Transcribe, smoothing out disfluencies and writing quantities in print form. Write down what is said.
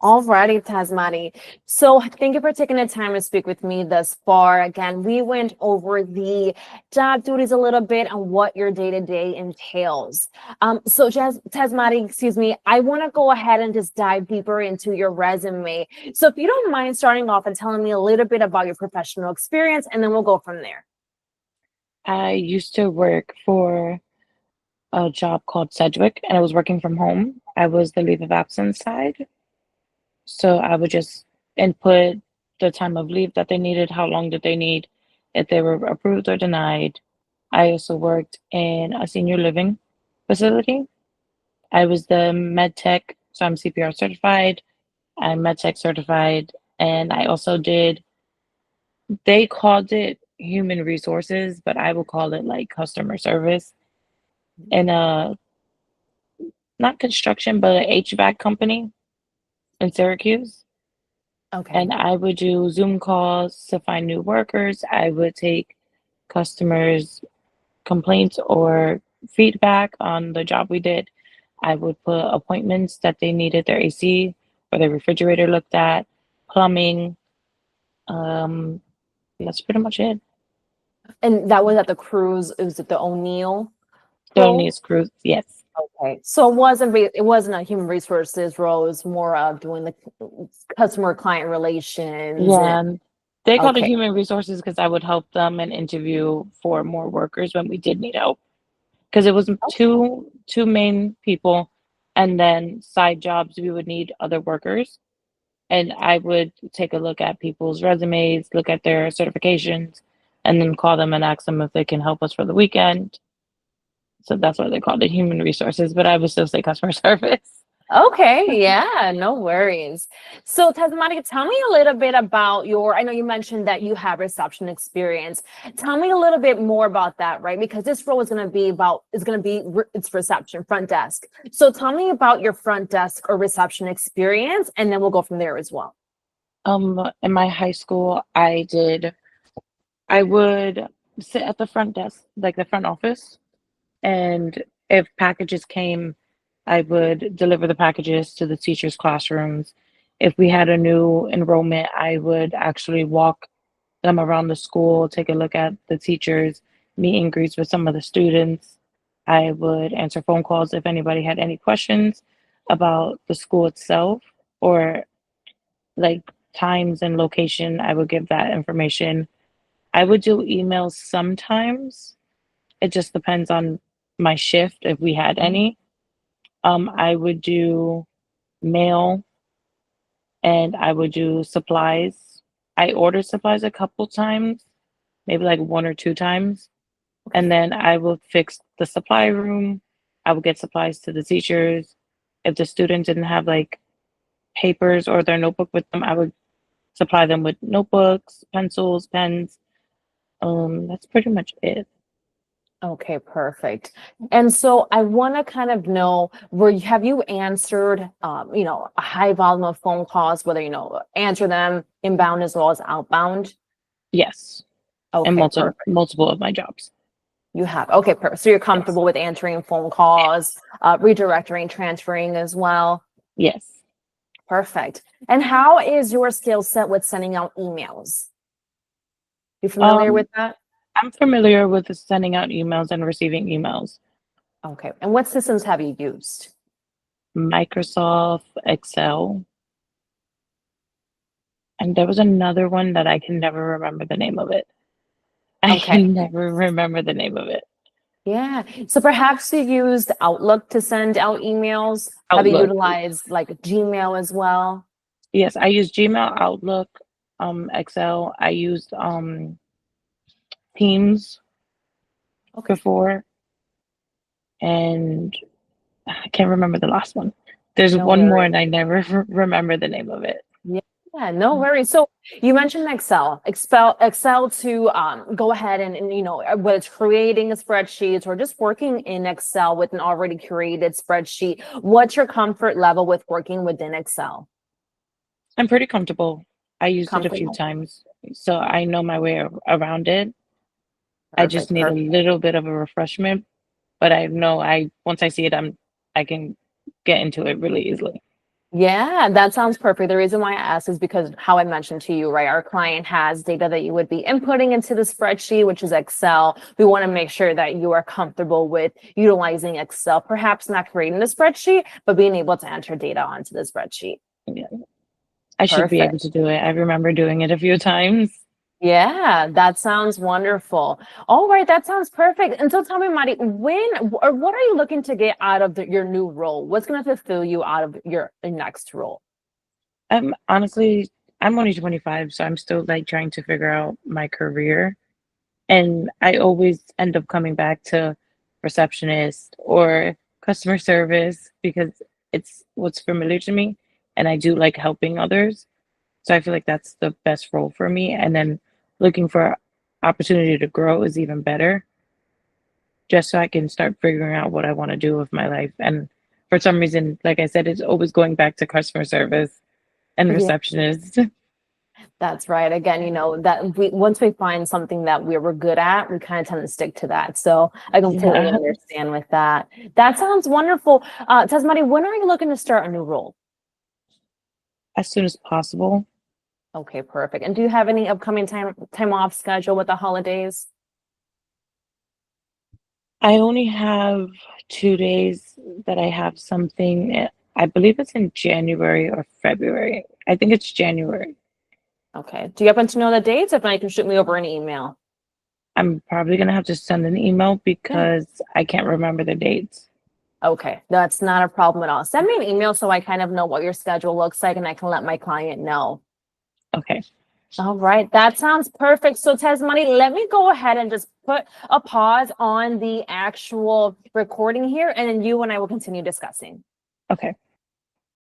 Alrighty, Tazmari. So thank you for taking the time to speak with me thus far. Again, we went over the job duties a little bit and what your day-to-day entails. Tazmari, excuse me, I want to go ahead and just dive deeper into your resume. So if you don't mind starting off and telling me a little bit about your professional experience, and then we'll go from there. I used to work for a job called Sedgwick, and I was working from home. I was the leave of absence side. So I would just input the time of leave that they needed, how long did they need, if they were approved or denied. I also worked in a senior living facility. I was the med tech, so I'm CPR certified, I'm med tech certified, and I also did, they called it human resources, but I would call it like customer service in a not construction, but an HVAC company in Syracuse. Okay. And I would do Zoom calls to find new workers. I would take customers' complaints or feedback on the job we did. I would put appointments that they needed their AC or their refrigerator looked at, plumbing. Um, that's pretty much it. And that was at the cruise. Was it the O'Neill Don't role? need screws. Yes. Okay, so it wasn't a human resources role. It was more of doing the customer client relations and Yeah. They called it okay, human resources because I would help them and interview for more workers when we did need help. Because it was two main people, and then side jobs we would need other workers, and I would take a look at people's resumes, look at their certifications, and then call them and ask them if they can help us for the weekend. So that's why they called it human resources, but I would still say customer service. okay, yeah, no worries. So Tasmania, tell me a little bit about I know you mentioned that you have reception experience. Tell me a little bit more about that, right? Because this role is going to be it's reception, front desk. So tell me about your front desk or reception experience, and then we'll go from there as well. In my high school, I would sit at the front desk, like the front office, and if packages came, I would deliver the packages to the teachers' classrooms. If we had a new enrollment, I would actually walk them around the school, take a look at the teachers, meet and greets with some of the students. I would answer phone calls if anybody had any questions about the school itself or like times and location. I would give that information. I would do emails sometimes. It just depends on my shift if we had any. I would do mail and I would do supplies. I ordered supplies a couple times, maybe like one or two times. And Okay. then I would fix the supply room. I would get supplies to the teachers. If the student didn't have like papers or their notebook with them, I would supply them with notebooks, pencils, pens. That's pretty much it. Okay, perfect. And so I want to kind of know have you answered a high volume of phone calls, whether answer them inbound as well as outbound? Yes, and Okay, perfect. multiple of my jobs. You have. Okay, perfect. So you're Yes, comfortable with answering phone calls, redirecting, transferring as well. yes. Perfect. And how is your skill set with sending out emails? You familiar Um, with that? I'm familiar with sending out emails and receiving emails. Okay. And what systems have you used? Microsoft Excel, and there was another one that I can never remember the name of it. I Okay. can never remember the name of it. Yeah. So perhaps you used Outlook to send out emails. Have you Outlook. utilized like Gmail as well? Yes, I used Gmail, Outlook, Excel. I used Teams Okay. before, and I can't remember the last one. There's No one more, worries. and I never remember the name of it. Yeah, no worries. So you mentioned Excel to go ahead and whether it's creating a spreadsheet or just working in Excel with an already created spreadsheet. What's your comfort level with working within Excel? I'm pretty comfortable. I used it a few Comfortable. times, so I know my way around it. I just Perfect. need a Perfect. little bit of a refreshment, but I know I once I see it, I can get into it really easily. Yeah, that sounds perfect. The reason why I asked is because how I mentioned to you, right? Our client has data that you would be inputting into the spreadsheet, which is Excel. We want to make sure that you are comfortable with utilizing Excel, perhaps not creating the spreadsheet, but being able to enter data onto the spreadsheet. Yeah, I should be able Perfect. to do it. I remember doing it a few times. Yeah, that sounds wonderful. All right, that sounds perfect. And so tell me, Mari, when or what are you looking to get out of your new role? What's going to fulfill you out of your next role? Honestly, I'm only 25, so I'm still like trying to figure out my career. And I always end up coming back to receptionist or customer service because it's what's familiar to me. And I do like helping others. So I feel like that's the best role for me. And then looking for opportunity to grow is even better, just so I can start figuring out what I want to do with my life. And for some reason, like I said, it's always going back to customer service and receptionist. That's right. Again, that we once we find something that we're good at, we kind of tend to stick to that. So I completely Yeah, understand with that. That sounds wonderful. Tazmari, when are you looking to start a new role? as soon as possible. Okay, perfect. And do you have any upcoming time off schedule with the holidays? I only have 2 days that I have something. I believe it's in January or February. I think it's January. Okay. Do you happen to know the dates? If not, you can shoot me over an email. I'm probably gonna have to send an email Yeah. because I can't remember the dates. Okay, that's not a problem at all. Send me an email so I kind of know what your schedule looks like and I can let my client know. Okay. All right, that sounds perfect. So Tazmani, let me go ahead and just put a pause on the actual recording here, and then you and I will continue discussing. Okay.